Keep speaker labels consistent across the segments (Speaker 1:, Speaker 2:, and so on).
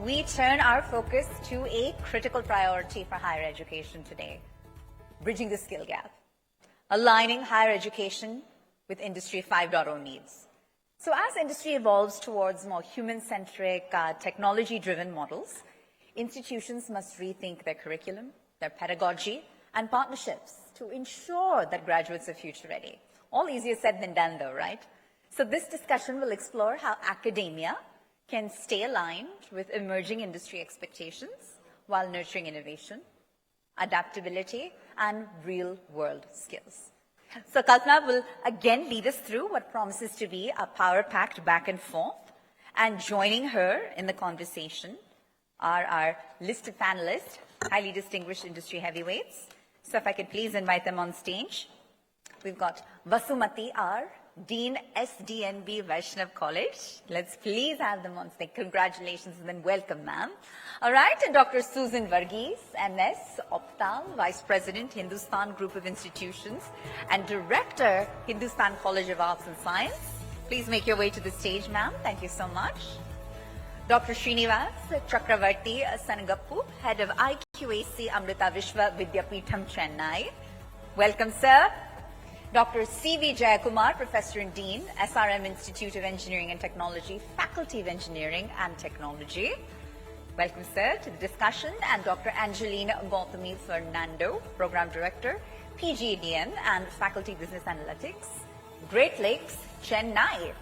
Speaker 1: we turn our focus to a critical priority for higher education today, bridging the skill gap, aligning higher education with Industry 5.0 needs. So as industry evolves towards more human-centric, technology-driven models, institutions must rethink their curriculum, their pedagogy, and partnerships to ensure that graduates are future-ready. All easier said than done, though, right? So this discussion will explore how academia can stay aligned with emerging industry expectations while nurturing innovation, adaptability, and real-world skills. So Kalpana will again lead us through what promises to be a power-packed back and forth. And joining her in the conversation are our listed panelists, highly distinguished industry heavyweights. So if I could please invite them on stage. We've got Vasumathi R., Dean SDNB Vaishnav College. Let's please have them on stage. Congratulations and then welcome, ma'am. All right, and Dr. Susan Verghese, MS, Opthal, Vice President, Hindustan Group of Institutions, and Director, Hindustan College of Arts and Science. Please make your way to the stage, ma'am. Thank you so much. Dr. Srinivas Chakravarti Sanagappu, Head of IQAC Amrita Vishwa Vidyapeetham, Chennai. Welcome, sir. Dr. C.V. Jayakumar, Professor and Dean, SRM Institute of Engineering and Technology, Faculty of Engineering and Technology. Welcome, sir, to the discussion. And Dr. Angelina Gautami Fernando, Program Director, PGDM and Faculty Business Analytics, Great Lakes, Chennai.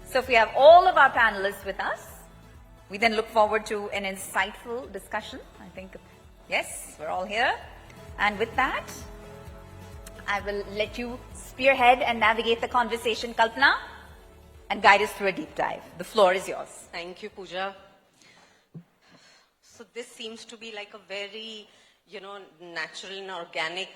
Speaker 1: So if we have all of our panelists with us, we then look forward to an insightful discussion. I think, yes, we're all here. And with that, I will let you spearhead and navigate the conversation, Kalpana, and guide us through a deep dive. The floor is yours.
Speaker 2: Thank you, Pooja. So this seems to be like a very, natural and organic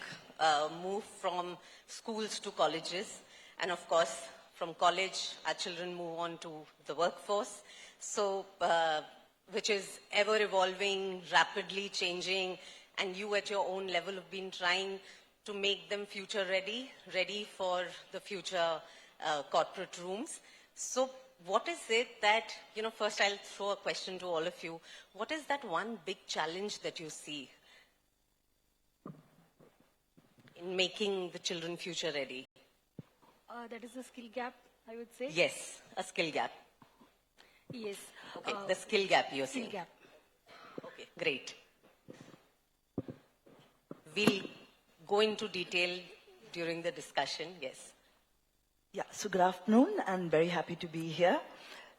Speaker 2: move from schools to colleges. And of course, from college, our children move on to the workforce. So, which is ever evolving, rapidly changing, and you at your own level have been trying to make them future ready for the future corporate rooms. So what is it that, first I'll throw a question to all of you. What is that one big challenge that you see in making the children future ready?
Speaker 3: That is the skill gap, I would say.
Speaker 2: Yes, a skill gap.
Speaker 3: Yes.
Speaker 2: Okay, the skill gap you're saying.
Speaker 3: Skill gap.
Speaker 2: Okay, great. We'll go into detail during the discussion, yes.
Speaker 4: Yeah, so good afternoon and very happy to be here.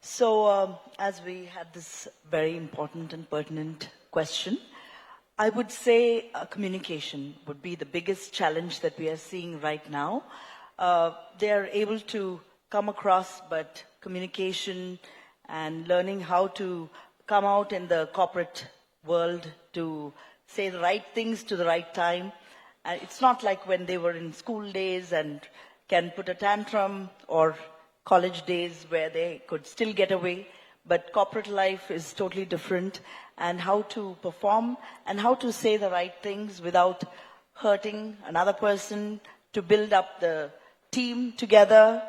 Speaker 4: So as we had this very important and pertinent question, I would say communication would be the biggest challenge that we are seeing right now. They are able to come across, but communication and learning how to come out in the corporate world to say the right things to the right time. And it's not like when they were in school days and can put a tantrum, or college days where they could still get away. But corporate life is totally different, and how to perform and how to say the right things without hurting another person, to build up the team together.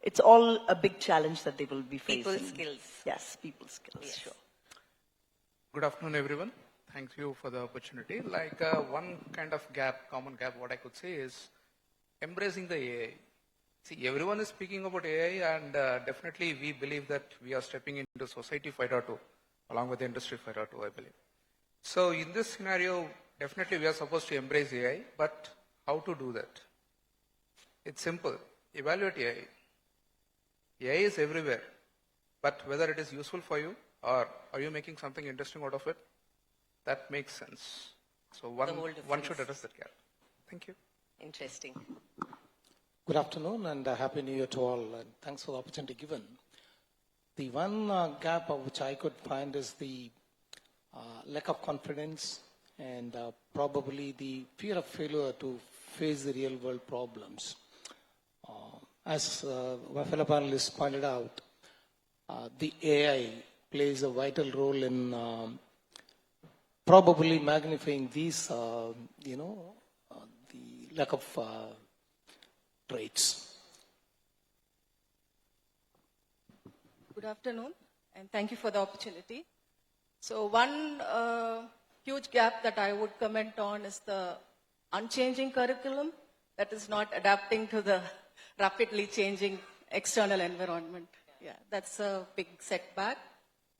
Speaker 4: It's all a big challenge that they will be facing.
Speaker 2: People skills.
Speaker 4: Yes, people skills,
Speaker 2: yes.
Speaker 4: Sure.
Speaker 5: Good afternoon, everyone. Thank you for the opportunity. Like one kind of gap, common gap, what I could say is embracing the AI. See, everyone is speaking about AI, and definitely we believe that we are stepping into Society 5.2 along with the Industry 5.2, I believe. So in this scenario, definitely we are supposed to embrace AI, but how to do that? It's simple. Evaluate AI. AI is everywhere, but whether it is useful for you or are you making something interesting out of it, that makes sense. So one should address that gap. Thank you.
Speaker 2: Interesting.
Speaker 6: Good afternoon and Happy New Year to all, and thanks for the opportunity given. The one gap which I could find is the lack of confidence and probably the fear of failure to face the real world problems. As my fellow panelists pointed out, the AI plays a vital role in probably magnifying these, the lack of traits.
Speaker 3: Good afternoon, and thank you for the opportunity.
Speaker 7: So one huge gap that I would comment on is the unchanging curriculum that is not adapting to the rapidly changing external environment. Yeah, that's a big setback.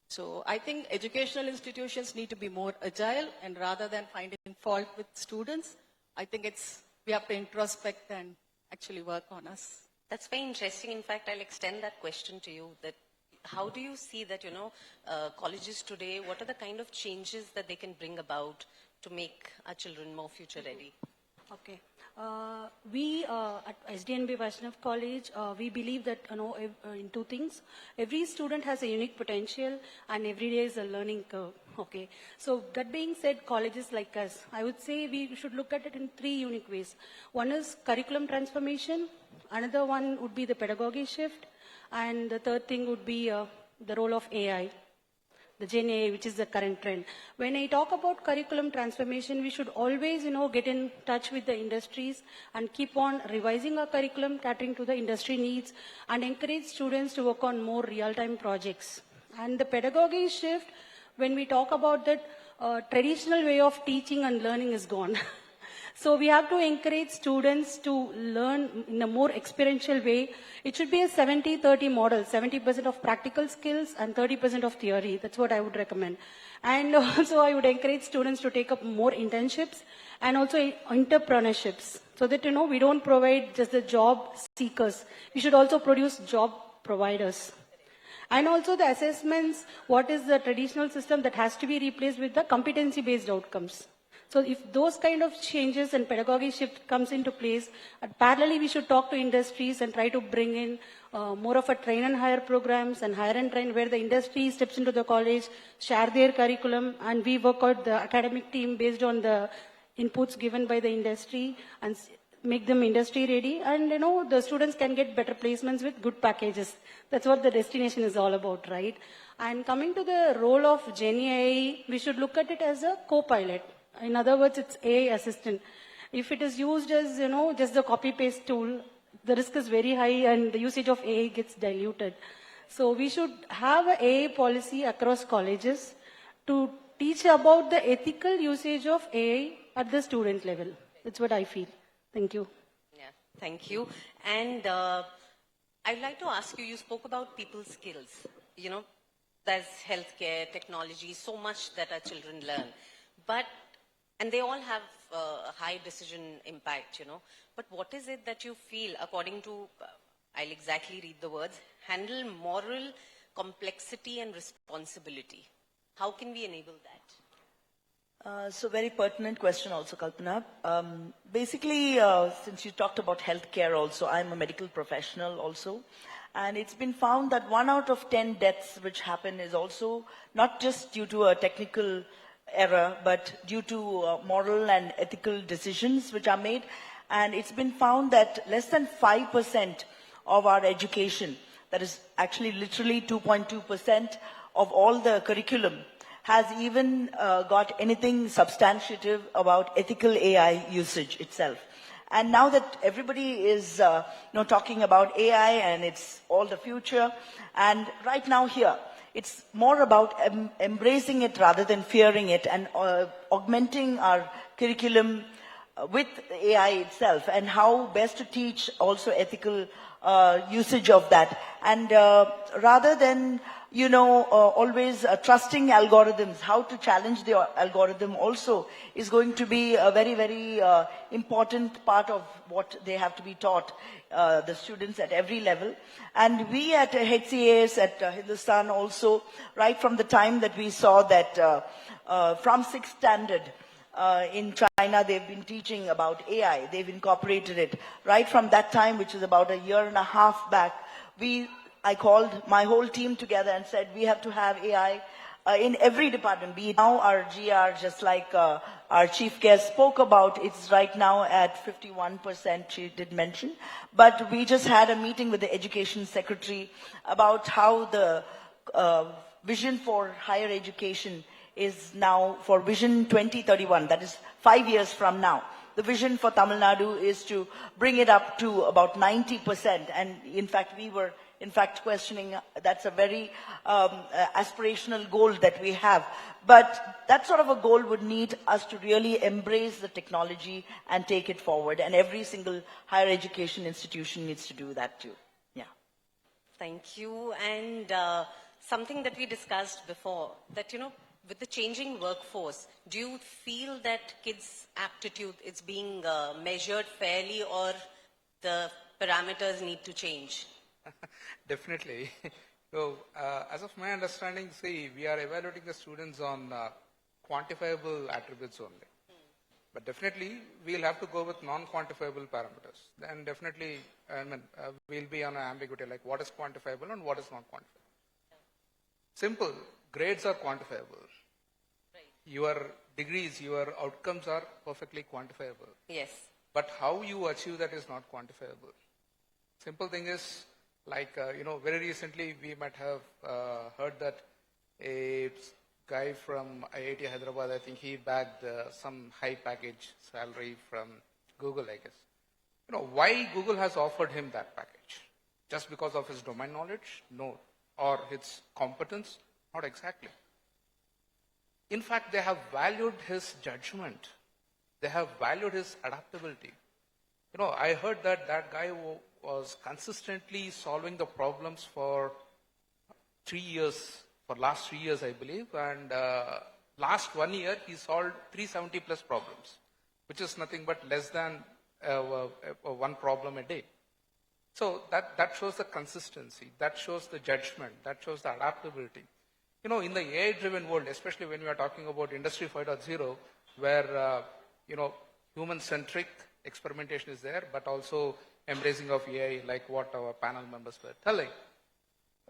Speaker 7: So I think educational institutions need to be more agile, and rather than finding fault with students, I think we have to introspect and actually work on us.
Speaker 2: That's very interesting. In fact, I'll extend that question to you. That how do you see that, colleges today, what are the kind of changes that they can bring about to make our children more future ready?
Speaker 3: Okay. We at SDNB Vaishnav College, we believe that in two things. Every student has a unique potential, and every day is a learning curve. Okay. So that being said, colleges like us, I would say we should look at it in three unique ways. One is curriculum transformation. Another one would be the pedagogy shift, and the third thing would be the role of AI. The Gen AI, which is the current trend. When I talk about curriculum transformation, we should always, get in touch with the industries and keep on revising our curriculum, catering to the industry needs, and encourage students to work on more real-time projects. And the pedagogy shift, when we talk about that, traditional way of teaching and learning is gone. So we have to encourage students to learn in a more experiential way. It should be a 70-30 model, 70% of practical skills and 30% of theory. That's what I would recommend. And also I would encourage students to take up more internships and also entrepreneurships, so that, we don't provide just the job seekers. We should also produce job providers. And also the assessments, what is the traditional system that has to be replaced with the competency-based outcomes. So if those kind of changes and pedagogy shift comes into place, parallelly we should talk to industries and try to bring in more of a train and hire programs and hire and train, where the industry steps into the college, share their curriculum, and we work out the academic team based on the inputs given by the industry and make them industry ready. And the students can get better placements with good packages. That's what the destination is all about, right? And coming to the role of Gen AI, we should look at it as a co-pilot. In other words, it's AI assistant. If it is used as, just the copy-paste tool, the risk is very high and the usage of AI gets diluted. So we should have an AI policy across colleges to teach about the ethical usage of AI at the student level. That's what I feel. Thank you.
Speaker 2: Yeah, thank you. And I'd like to ask you, you spoke about people's skills. There's healthcare, technology, so much that our children learn. And they all have a high decision impact, But what is it that you feel, according to, I'll exactly read the words, handle moral complexity and responsibility? How can we enable that?
Speaker 4: So very pertinent question also, Kalpana. Basically, since you talked about healthcare also, I'm a medical professional also. And it's been found that 1 out of 10 deaths which happen is also not just due to a technical error, but due to moral and ethical decisions which are made. And it's been found that less than 5% of our education, that is actually literally 2.2% of all the curriculum, has even got anything substantive about ethical AI usage itself. And now that everybody is talking about AI and it's all the future, and right now here, it's more about embracing it rather than fearing it, and augmenting our curriculum with AI itself, and how best to teach also ethical usage of that. And rather than, always trusting algorithms, how to challenge the algorithm also is going to be a very, very important part of what they have to be taught, the students at every level. And we at HCAS, at Hindustan also, right from the time that we saw that from 6th standard, in China, they've been teaching about AI. They've incorporated it. Right from that time, which is about a year and a half back, I called my whole team together and said, we have to have AI in every department. Be it now our GR, just like our chief guest spoke about, it's right now at 51%, she did mention. But we just had a meeting with the education secretary about how the vision for higher education is now for Vision 2031, that is 5 years from now. The vision for Tamil Nadu is to bring it up to about 90%. And in fact, we were in fact, questioning, that's a very aspirational goal that we have. But that sort of a goal would need us to really embrace the technology and take it forward. And every single higher education institution needs to do that too. Yeah.
Speaker 2: Thank you. And something that we discussed before, that, with the changing workforce, do you feel that kids' aptitude is being measured fairly, or the parameters need to change?
Speaker 5: Definitely. So, as of my understanding, see, we are evaluating the students on quantifiable attributes only. But definitely, we'll have to go with non-quantifiable parameters. Then definitely, we'll be on an ambiguity, like what is quantifiable and what is not quantifiable. Simple, grades are quantifiable.
Speaker 2: Right.
Speaker 5: Your degrees, your outcomes are perfectly quantifiable.
Speaker 2: Yes.
Speaker 5: But how you achieve that is not quantifiable. Simple thing is, like, very recently we might have heard that a guy from IIT Hyderabad, I think he bagged some high package salary from Google, I guess. Why Google has offered him that package? Just because of his domain knowledge? No. Or his competence? Not exactly. In fact, they have valued his judgment. They have valued his adaptability. I heard that that guy was consistently solving the problems for 3 years, for last 3 years, I believe, and last 1 year he solved 370 plus problems, which is nothing but less than one problem a day. So that shows the consistency, that shows the judgment, that shows the adaptability. In the AI-driven world, especially when we are talking about Industry 5.0, where, human-centric experimentation is there, but also embracing of AI, like what our panel members were telling.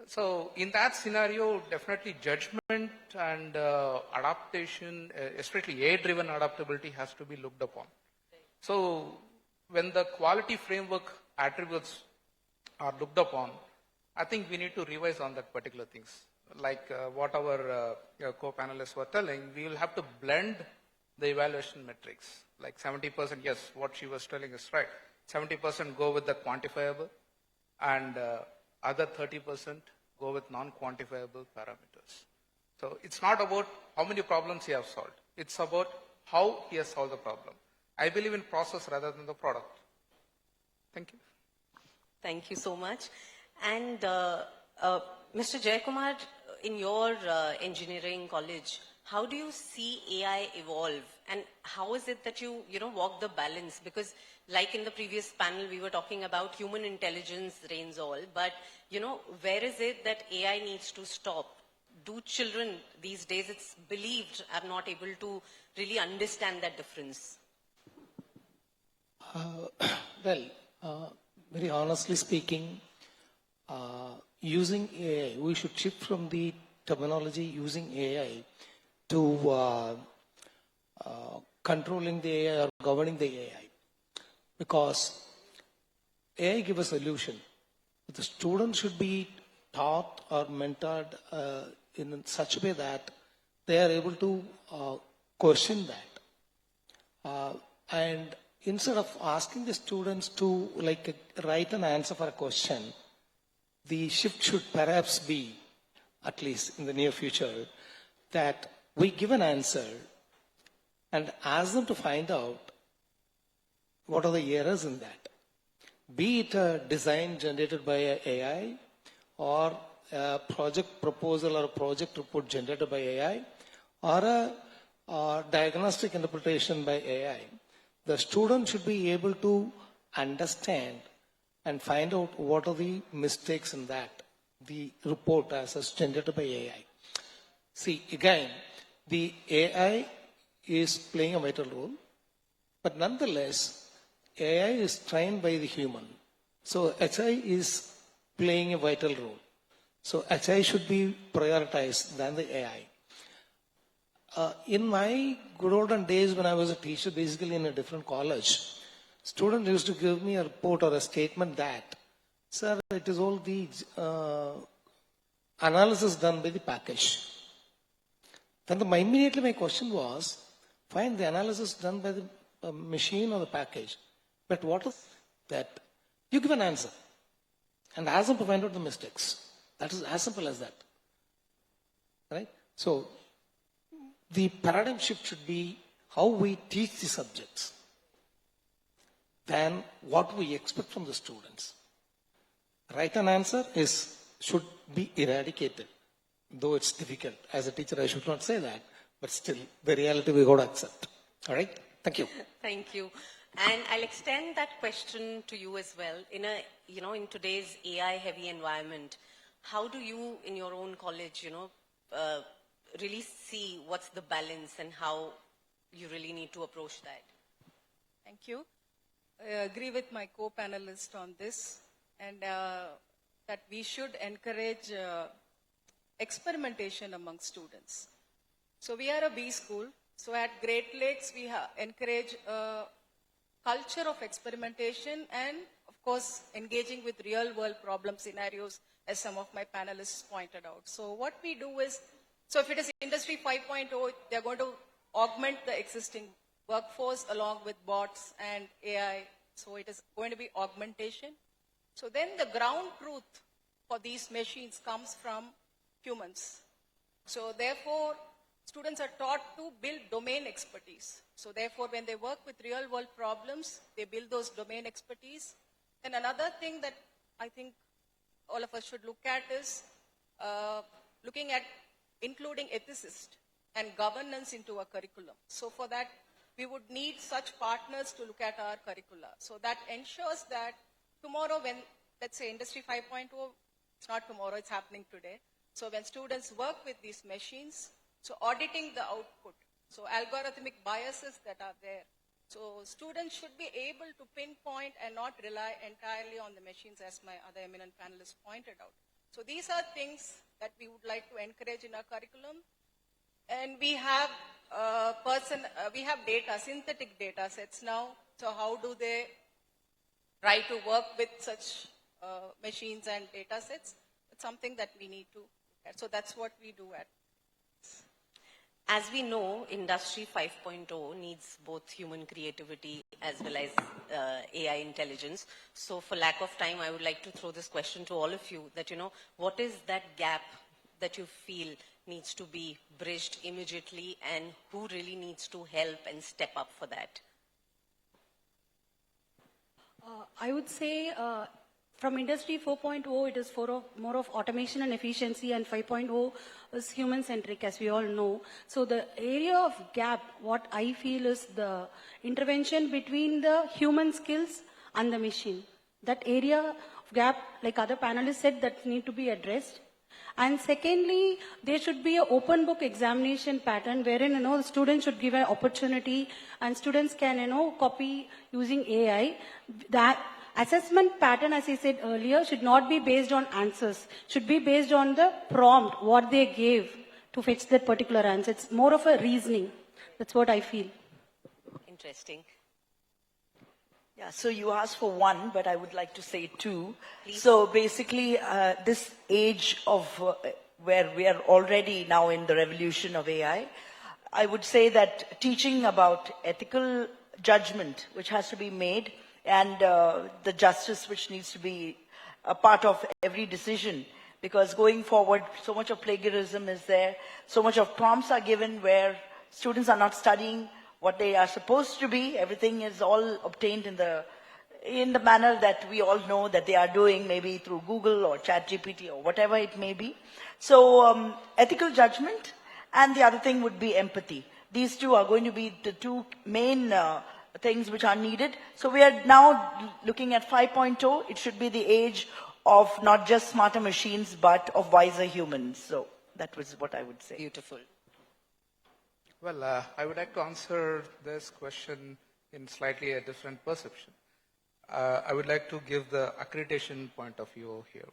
Speaker 5: So in that scenario, definitely judgment and adaptation, especially AI-driven adaptability, has to be looked upon. So when the quality framework attributes are looked upon, I think we need to revise on that particular things. Like what our co-panelists were telling, we will have to blend the evaluation metrics. Like 70%, yes, what she was telling is right. 70% go with the quantifiable, and other 30% go with non-quantifiable parameters. So it's not about how many problems he has solved. It's about how he has solved the problem. I believe in process rather than the product. Thank you.
Speaker 2: Thank you so much. And Mr. Jayakumar, in your engineering college, how do you see AI evolve, and how is it that you walk the balance? Because like in the previous panel, we were talking about human intelligence reigns all, but where is it that AI needs to stop? Do children these days, it's believed, are not able to really understand that difference?
Speaker 6: Very honestly speaking, using AI, we should shift from the terminology using AI to controlling the AI or governing the AI. Because AI gives a solution. The student should be taught or mentored in such a way that they are able to question that. And instead of asking the students to write an answer for a question, the shift should perhaps be, at least in the near future, that we give an answer and ask them to find out what are the errors in that. Be it a design generated by AI, or a project proposal or a project report generated by AI, or a diagnostic interpretation by AI. The student should be able to understand and find out what are the mistakes in that, the report as generated by AI. See, again, the AI is playing a vital role, but nonetheless, AI is trained by the human. So HI is playing a vital role. So HI should be prioritized than the AI. In my good olden days when I was a teacher, basically in a different college, students used to give me a report or a statement that, sir, it is all the analysis done by the package. Then immediately my question was, fine, the analysis done by the machine or the package, but what is that? You give an answer. and ask them to find out the mistakes. That is as simple as that. Right? So, the paradigm shift should be how we teach the subjects than what we expect from the students. Right and answer should be eradicated, though it's difficult. As a teacher, I should not say that, but still, the reality we got to accept. All right? Thank you.
Speaker 2: Thank you. And I'll extend that question to you as well. In today's AI-heavy environment, how do you, in your own college, really see what's the balance and how you really need to approach that?
Speaker 7: Thank you. I agree with my co-panelist on this, and that we should encourage experimentation among students. So we are a B school. So at Great Lakes, we encourage a culture of experimentation and, of course, engaging with real-world problem scenarios, as some of my panelists pointed out. So what we do is, so if it is Industry 5.0, they're going to augment the existing workforce along with bots and AI. So it is going to be augmentation. So then the ground truth for these machines comes from humans. So therefore, students are taught to build domain expertise. So therefore, when they work with real-world problems, they build those domain expertise. And another thing that I think all of us should look at is looking at including ethicists and governance into our curriculum. So for that, we would need such partners to look at our curricula. So that ensures that tomorrow when, let's say, Industry 5.0, it's not tomorrow, it's happening today. So when students work with these machines, so auditing the output, so algorithmic biases that are there. So students should be able to pinpoint and not rely entirely on the machines, as my other eminent panelists pointed out. So these are things that we would like to encourage in our curriculum. And we have data, synthetic data sets now. So how do they try to work with such machines and data sets? It's something that we need to look at. So that's what we do at.
Speaker 2: As we know, Industry 5.0 needs both human creativity as well as AI intelligence. So for lack of time, I would like to throw this question to all of you that, what is that gap that you feel needs to be bridged immediately and who really needs to help and step up for that?
Speaker 3: I would say from Industry 4.0, it is more of automation and efficiency, and 5.0 is human-centric, as we all know. So the area of gap, what I feel is the intervention between the human skills and the machine. That area of gap, like other panelists said, that need to be addressed. And secondly, there should be an open book examination pattern wherein, the students should give an opportunity and students can, copy using AI. That assessment pattern, as I said earlier, should not be based on answers. Should be based on the prompt, what they gave to fetch that particular answer. It's more of a reasoning. That's what I feel.
Speaker 2: Interesting.
Speaker 4: Yeah, so you asked for one, but I would like to say two. Please. So basically, this age of where we are already now in the revolution of AI, I would say that teaching about ethical judgment, which has to be made, and the justice which needs to be a part of every decision, because going forward, so much of plagiarism is there, so much of prompts are given where students are not studying what they are supposed to be. Everything is all obtained in the manner that we all know that they are doing, maybe through Google or ChatGPT or whatever it may be. So ethical judgment, and the other thing would be empathy. These two are going to be the two main things which are needed. So we are now looking at 5.0. It should be the age of not just smarter machines, but of wiser humans. So that was what I would say.
Speaker 2: Beautiful.
Speaker 5: Well, I would like to answer this question in slightly a different perception. I would like to give the accreditation point of view here.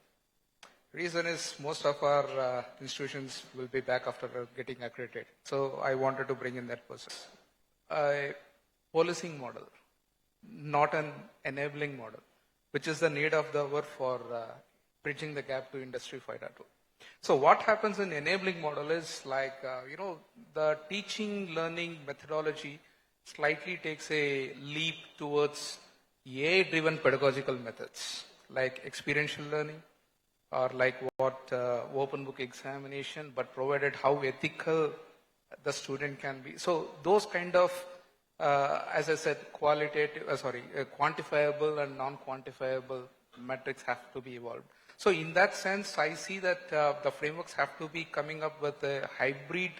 Speaker 5: Reason is most of our institutions will be back after getting accredited. So I wanted to bring in that process. A policing model, not an enabling model, which is the need of the hour for bridging the gap to Industry 5.0. So what happens in enabling model is like, the teaching learning methodology slightly takes a leap towards AI-driven pedagogical methods. like experiential learning or like what open book examination, but provided how ethical the student can be. So those kind of, as I said, quantifiable and non-quantifiable metrics have to be evolved. So in that sense, I see that the frameworks have to be coming up with a hybrid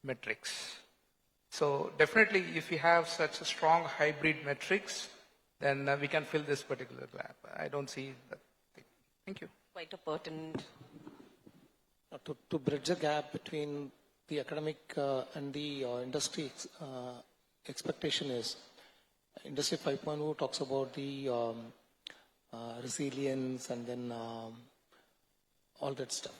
Speaker 5: metrics. So definitely, if we have such a strong hybrid metrics, then we can fill this particular gap. I don't see that thing. Thank you.
Speaker 2: Quite a pertinent.
Speaker 6: To bridge the gap between the academic and the industry expectation is, Industry 5.0 talks about the resilience and then all that stuff.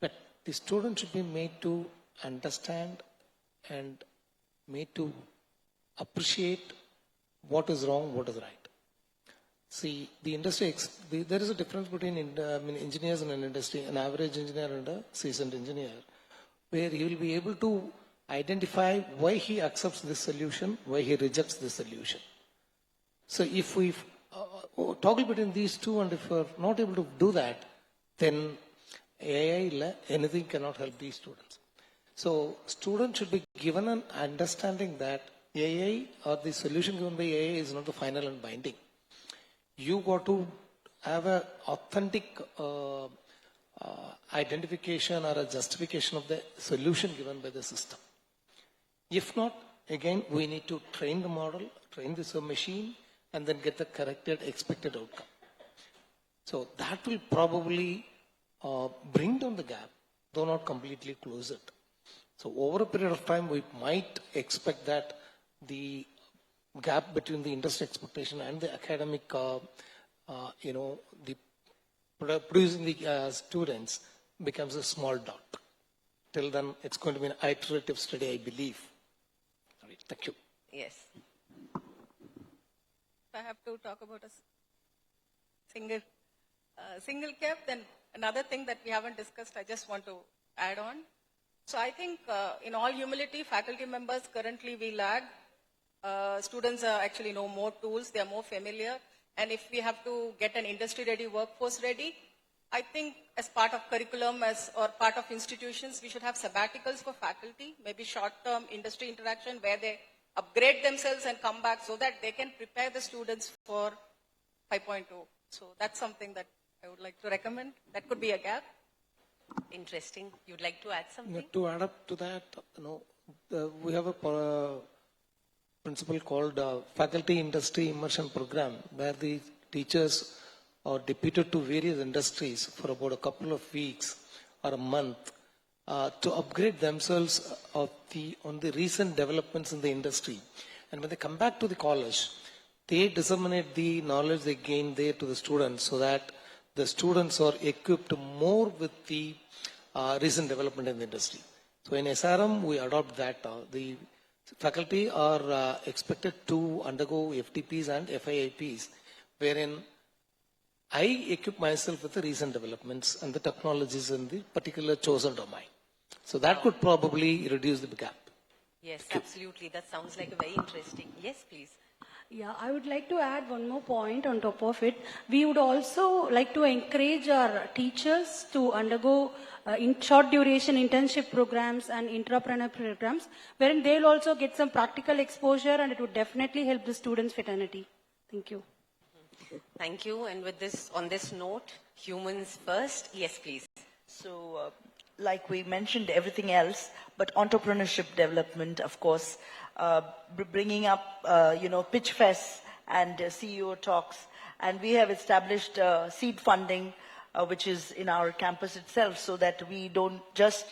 Speaker 6: But the student should be made to understand and made to appreciate what is wrong, what is right. See, the industry, there is a difference between engineers in an industry, an average engineer and a seasoned engineer, where he will be able to identify why he accepts this solution, why he rejects this solution. So if we toggle between these two, and if we're not able to do that, then AI, anything cannot help these students. So students should be given an understanding that AI or the solution given by AI is not the final and binding. You got to have an authentic identification or a justification of the solution given by the system. If not, again, we need to train the model, train this machine, and then get the corrected expected outcome. So that will probably bring down the gap, though not completely close it. So over a period of time, we might expect that the gap between the industry expectation and the academic, the producing the students becomes a small dot. Till then, it's going to be an iterative study, I believe. All right, thank you.
Speaker 2: Yes.
Speaker 7: If I have to talk about a single cap, then another thing that we haven't discussed, I just want to add on. So I think in all humility, faculty members, currently we lag. Students actually know more tools, they are more familiar. And if we have to get an industry-ready workforce ready, I think as part of curriculum or part of institutions, we should have sabbaticals for faculty, maybe short-term industry interaction where they upgrade themselves and come back so that they can prepare the students for 5.0. So that's something that I would like to recommend. That could be a gap.
Speaker 2: Interesting. You'd like to add something?
Speaker 6: To add up to that, we have a principle called Faculty Industry Immersion Program, where the teachers are deputed to various industries for about a couple of weeks or a month to upgrade themselves on the recent developments in the industry. And when they come back to the college, they disseminate the knowledge they gain there to the students so that the students are equipped more with the recent development in the industry. So in SRM, we adopt that. The faculty are expected to undergo FTPs and FIIPs, wherein I equip myself with the recent developments and the technologies in the particular chosen domain. So that could probably reduce the gap.
Speaker 2: Yes, absolutely. That sounds like a very interesting. Yes, please.
Speaker 3: Yeah, I would like to add one more point on top of it. We would also like to encourage our teachers to undergo in short duration internship programs and intrapreneur programs, wherein they'll also get some practical exposure, and it would definitely help the students' fraternity. Thank you.
Speaker 2: Thank you. And with this, on this note, humans first. Yes, please.
Speaker 4: So, like we mentioned everything else, but entrepreneurship development, of course, bringing up, pitch fests and CEO talks. And we have established seed funding, which is in our campus itself, so that we don't just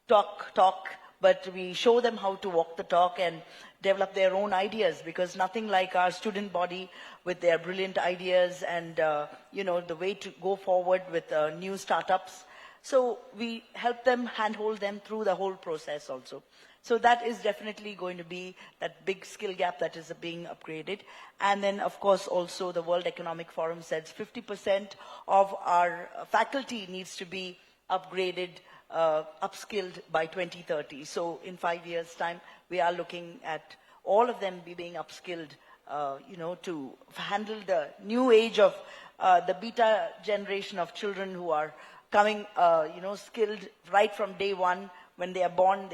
Speaker 4: talk, but we show them how to walk the talk and develop their own ideas, because nothing like our student body with their brilliant ideas and, the way to go forward with new startups. So we help them, handhold them through the whole process also. So that is definitely going to be that big skill gap that is being upgraded. And then, of course, also the World Economic Forum says 50% of our faculty needs to be upgraded, upskilled by 2030. So in 5 years' time, we are looking at all of them being upskilled to handle the new age of the beta generation of children who are coming, skilled right from day one. When they are born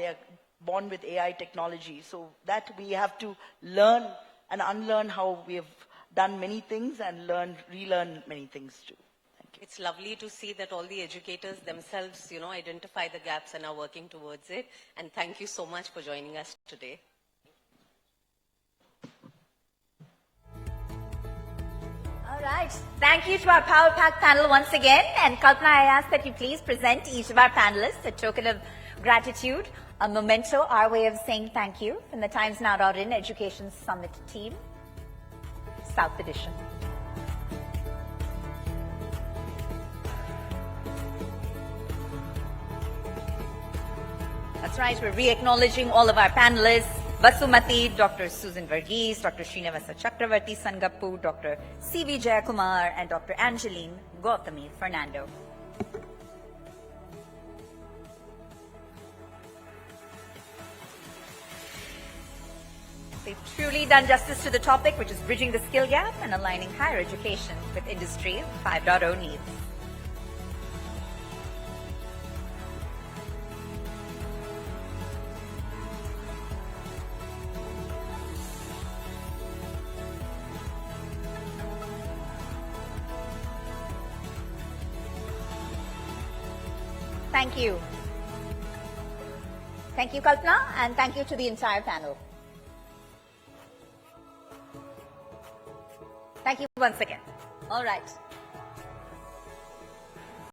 Speaker 4: with AI technology. So that we have to learn and unlearn how we have done many things and relearn many things too. Thank you.
Speaker 2: It's lovely to see that all the educators themselves, identify the gaps and are working towards it. And thank you so much for joining us today.
Speaker 1: All right. Thank you to our Power Pack panel once again. And Kalpana, I ask that you please present to each of our panelists a token of gratitude, a memento, our way of saying thank you from the Times Now In Education Summit team, South Edition. That's right, we're re-acknowledging all of our panelists, Vasumathi, Dr. Susan Verghese, Dr. Srinivasa Chakravarti Sangappu, Dr. C.V. Jayakumar, and Dr. Angeline Gautami Fernando. They've truly done justice to the topic, which is bridging the skill gap and aligning higher education with Industry 5.0 needs. Thank you. Thank you, Kalpana, and thank you to the entire panel. Thank you once again. All right.